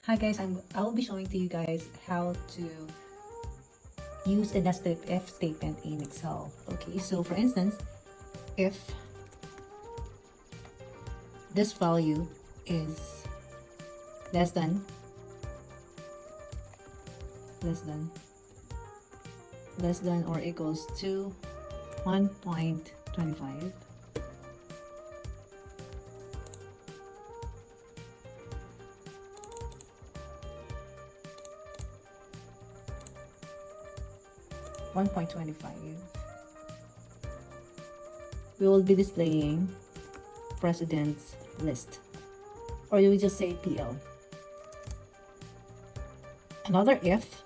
Hi guys, I'll be showing to you guys how to use a nested if statement in Excel. Okay, so for instance, if this value is less than or equals to 1.25, we will be displaying president's list, or you will just say PL. Another if,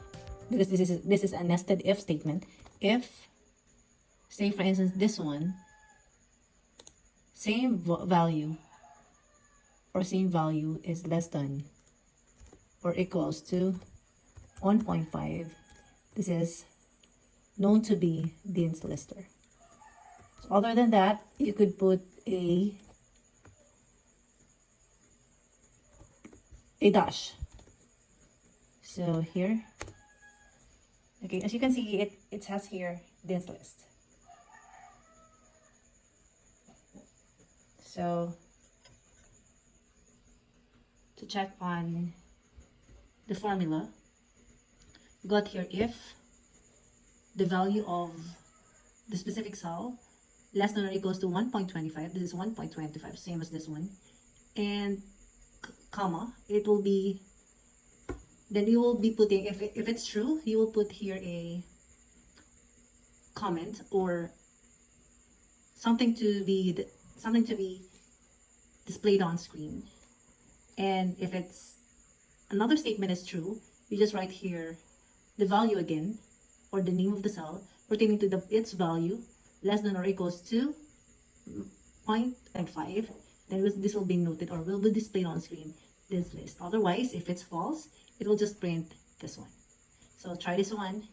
because this is a nested if statement. If, say for instance, this one, same value is less than or equals to 1.5, this is known to be Dean's Lister. So other than that, you could put a dash. So here, okay, as you can see, it has here Dean's List. So to check on the formula, we got here if the value of the specific cell less than or equals to 1.25, this is 1.25, same as this one, and comma, it will be, then you will be putting, if it's true, you will put here a comment or something to be displayed on screen. And if it's another statement is true, you just write here the value again, or the name of the cell pertaining to its value less than or equals to 0.5. Then this will be noted or will be displayed on screen, this list. Otherwise, if it's false, it will just print this one. So try this one.